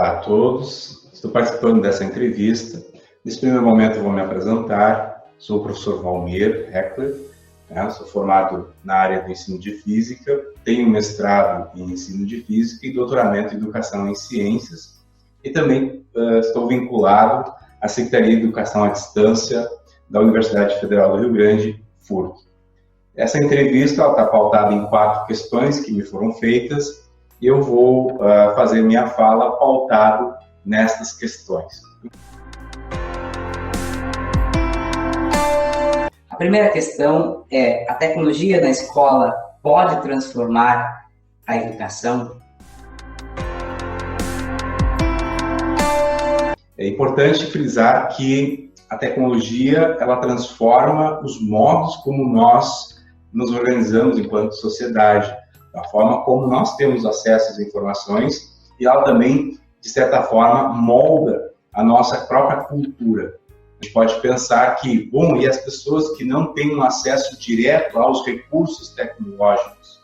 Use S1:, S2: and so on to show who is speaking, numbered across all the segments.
S1: Olá a todos, estou participando dessa entrevista. Nesse primeiro momento eu vou me apresentar. Sou o professor Valmir Heckler, sou formado na área do ensino de física, tenho mestrado em ensino de física e doutoramento em educação em ciências e também estou vinculado à Secretaria de Educação à Distância da Universidade Federal do Rio Grande, FURG. Essa entrevista está pautada em 4 questões que me foram feitas e eu vou fazer minha fala pautado nestas questões.
S2: A primeira questão é: a tecnologia na escola pode transformar a educação?
S1: É importante frisar que a tecnologia ela transforma os modos como nós nos organizamos enquanto sociedade, da forma como nós temos acesso às informações, e ela também, de certa forma, molda a nossa própria cultura. A gente pode pensar que, e as pessoas que não têm um acesso direto aos recursos tecnológicos?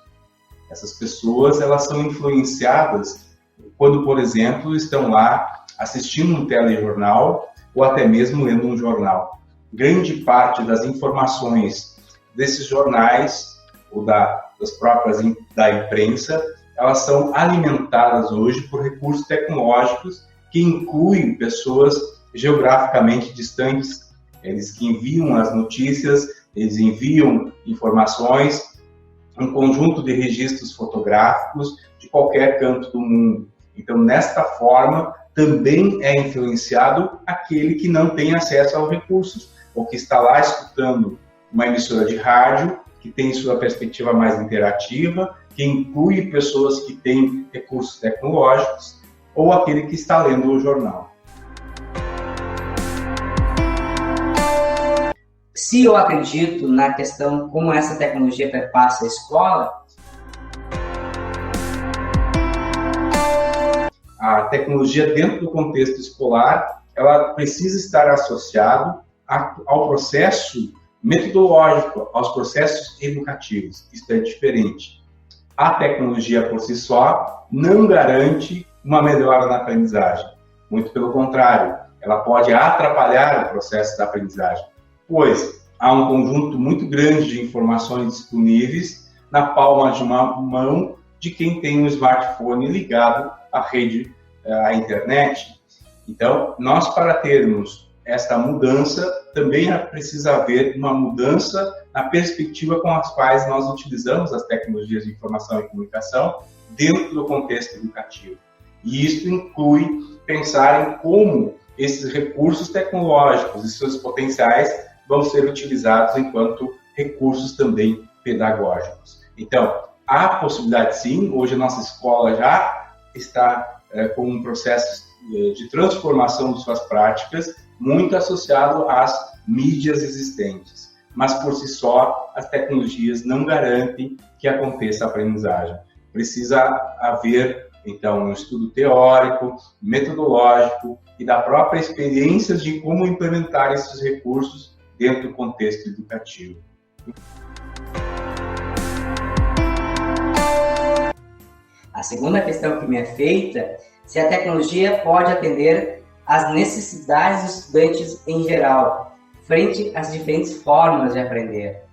S1: Essas pessoas, elas são influenciadas quando, por exemplo, estão lá assistindo um telejornal ou até mesmo lendo um jornal. Grande parte das informações desses jornais ou das próprias da imprensa, elas são alimentadas hoje por recursos tecnológicos que incluem pessoas geograficamente distantes. Eles que enviam as notícias, eles enviam informações, um conjunto de registros fotográficos de qualquer canto do mundo. Então, nesta forma, também é influenciado aquele que não tem acesso aos recursos, ou que está lá escutando uma emissora de rádio, que tem sua perspectiva mais interativa, que inclui pessoas que têm recursos tecnológicos, ou aquele que está lendo o jornal.
S2: Se eu acredito na questão como essa tecnologia perpassa a escola,
S1: a tecnologia dentro do contexto escolar, ela precisa estar associada ao processo metodológico, aos processos educativos. Isso é diferente. A tecnologia por si só não garante uma melhora na aprendizagem. Muito pelo contrário, ela pode atrapalhar o processo da aprendizagem, pois há um conjunto muito grande de informações disponíveis na palma de uma mão de quem tem um smartphone ligado à rede, à internet. Então, nós, para termos esta mudança, também precisa haver uma mudança na perspectiva com as quais nós utilizamos as tecnologias de informação e comunicação dentro do contexto educativo. E isso inclui pensar em como esses recursos tecnológicos e seus potenciais vão ser utilizados enquanto recursos também pedagógicos. Então, há possibilidade sim, hoje a nossa escola já está com um processo de transformação de suas práticas, muito associado às mídias existentes. Mas, por si só, as tecnologias não garantem que aconteça a aprendizagem. Precisa haver, então, um estudo teórico, metodológico e da própria experiência de como implementar esses recursos dentro do contexto educativo.
S2: A segunda questão que me é feita: se a tecnologia pode atender às necessidades dos estudantes em geral, frente às diferentes formas de aprender.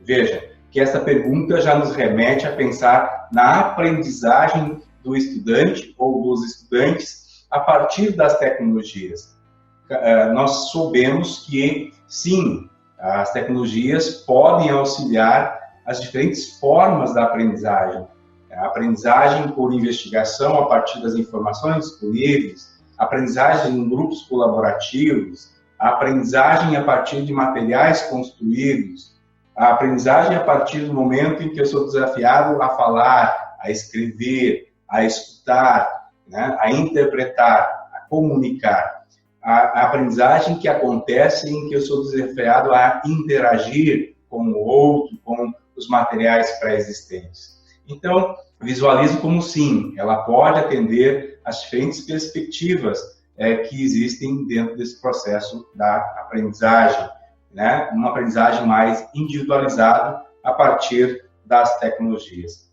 S1: Veja que essa pergunta já nos remete a pensar na aprendizagem do estudante ou dos estudantes a partir das tecnologias. Nós soubemos que, sim, as tecnologias podem auxiliar as diferentes formas da aprendizagem. A aprendizagem por investigação a partir das informações disponíveis, a aprendizagem em grupos colaborativos, a aprendizagem a partir de materiais construídos, a aprendizagem a partir do momento em que eu sou desafiado a falar, a escrever, a escutar, a interpretar, a comunicar. A aprendizagem que acontece em que eu sou desafiado a interagir com o outro, com os materiais pré-existentes. Então, visualizo como sim, ela pode atender às diferentes perspectivas que existem dentro desse processo da aprendizagem, uma aprendizagem mais individualizada a partir das tecnologias.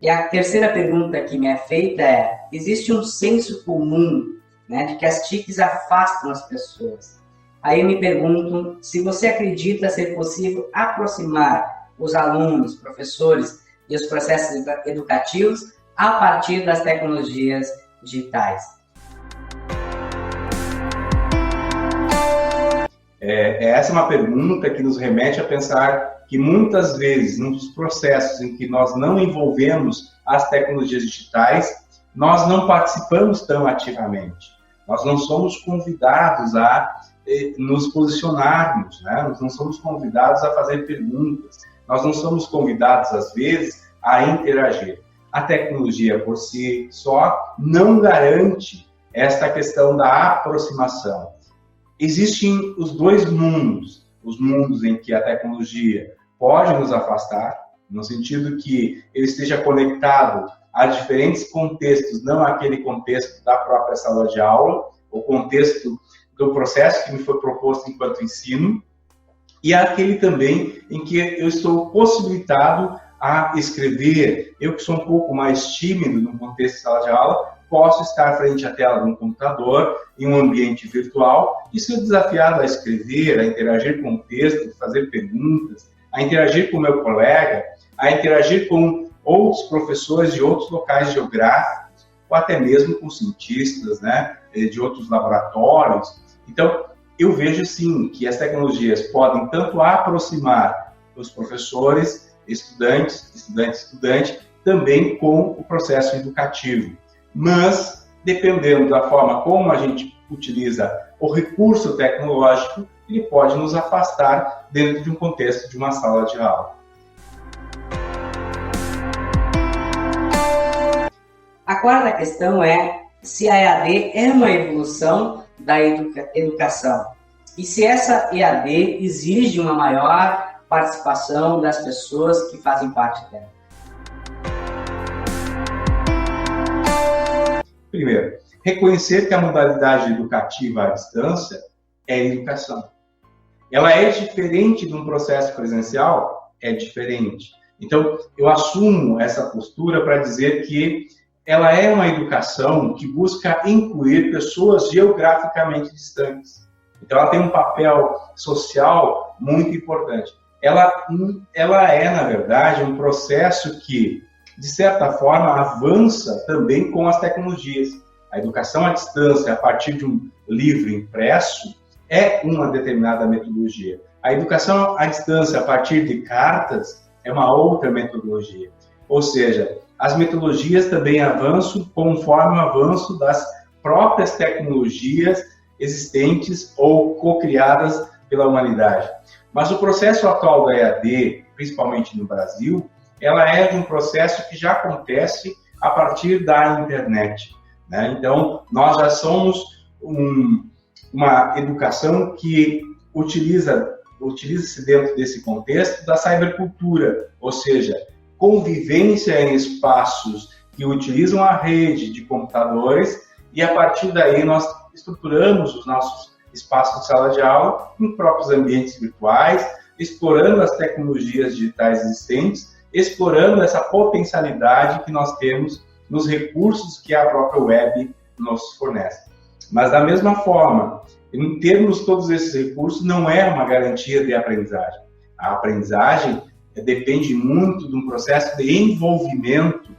S2: E a terceira pergunta que me é feita é: existe um senso comum, né, de que as TICs afastam as pessoas? Aí eu me pergunto se você acredita ser possível aproximar os alunos, professores e os processos educativos a partir das tecnologias digitais.
S1: Essa é uma pergunta que nos remete a pensar que muitas vezes, nos processos em que nós não envolvemos as tecnologias digitais, nós não participamos tão ativamente. Nós não somos convidados a nos posicionarmos, né? Nós não somos convidados a fazer perguntas, nós não somos convidados, às vezes, a interagir. A tecnologia, por si só, não garante esta questão da aproximação. Existem os dois mundos, os mundos em que a tecnologia pode nos afastar, no sentido que ele esteja conectado a diferentes contextos, não aquele contexto da própria sala de aula, o contexto do processo que me foi proposto enquanto ensino, e aquele também em que eu estou possibilitado a escrever. Eu que sou um pouco mais tímido no contexto de sala de aula, posso estar frente à tela de um computador, em um ambiente virtual, e ser desafiado a escrever, a interagir com o texto, a fazer perguntas, a interagir com o meu colega, a interagir com outros professores de outros locais geográficos, ou até mesmo com cientistas, né, de outros laboratórios. Então, eu vejo sim que as tecnologias podem tanto aproximar os professores, estudante, também com o processo educativo. Mas, dependendo da forma como a gente utiliza o recurso tecnológico, ele pode nos afastar dentro de um contexto de uma sala de aula.
S2: A quarta questão é se a EAD é uma evolução da educação e se essa EAD exige uma maior participação das pessoas que fazem parte dela.
S1: Primeiro, reconhecer que a modalidade educativa à distância é educação. Ela é diferente de um processo presencial? É diferente. Então, eu assumo essa postura para dizer que ela é uma educação que busca incluir pessoas geograficamente distantes. Então, ela tem um papel social muito importante. Ela é, na verdade, um processo que, de certa forma, avança também com as tecnologias. A educação à distância, a partir de um livro impresso, é uma determinada metodologia. A educação à distância, a partir de cartas, é uma outra metodologia. Ou seja, as metodologias também avançam conforme o avanço das próprias tecnologias existentes ou co-criadas pela humanidade. Mas o processo atual da EAD, principalmente no Brasil, ela é de um processo que já acontece a partir da internet, né? Então, nós já somos uma educação que utiliza-se dentro desse contexto da cybercultura, ou seja, convivência em espaços que utilizam a rede de computadores e, a partir daí, nós estruturamos os nossos espaços de sala de aula em próprios ambientes virtuais, explorando as tecnologias digitais existentes, explorando essa potencialidade que nós temos nos recursos que a própria web nos fornece. Mas, da mesma forma, em termos todos esses recursos, não é uma garantia de aprendizagem. A aprendizagem depende muito de um processo de envolvimento,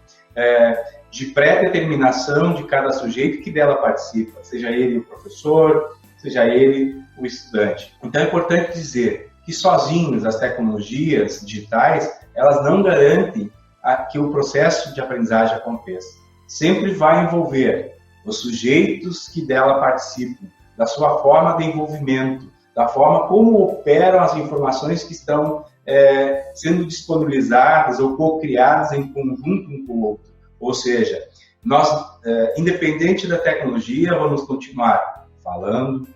S1: de pré-determinação de cada sujeito que dela participa, seja ele o professor, seja ele o estudante. Então, é importante dizer que sozinhos as tecnologias digitais, elas não garantem que o processo de aprendizagem aconteça. Sempre vai envolver os sujeitos que dela participam, da sua forma de envolvimento, da forma como operam as informações que estão sendo disponibilizadas ou co-criadas em conjunto um com o outro. Ou seja, nós, independente da tecnologia, vamos continuar falando,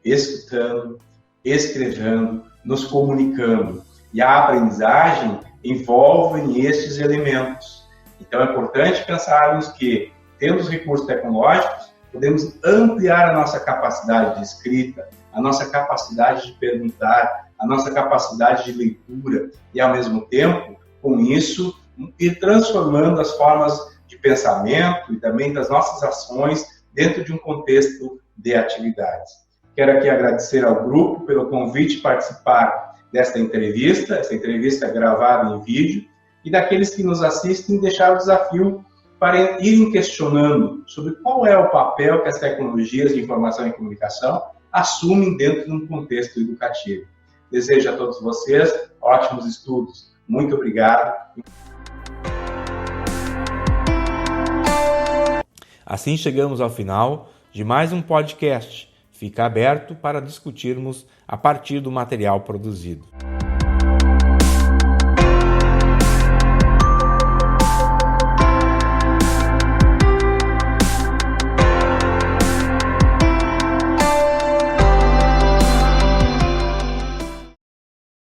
S1: escutando, escrevendo, nos comunicando. E a aprendizagem envolve estes elementos. Então, é importante pensarmos que, tendo os recursos tecnológicos, podemos ampliar a nossa capacidade de escrita, a nossa capacidade de perguntar, a nossa capacidade de leitura e, ao mesmo tempo, com isso, ir transformando as formas de pensamento e também das nossas ações dentro de um contexto de atividades. Quero aqui agradecer ao grupo pelo convite participar desta entrevista, essa entrevista gravada em vídeo, e daqueles que nos assistem deixar o desafio para irem questionando sobre qual é o papel que as tecnologias de informação e comunicação assumem dentro de um contexto educativo. Desejo a todos vocês ótimos estudos. Muito obrigado.
S3: Assim chegamos ao final de mais um podcast. Fica aberto para discutirmos a partir do material produzido.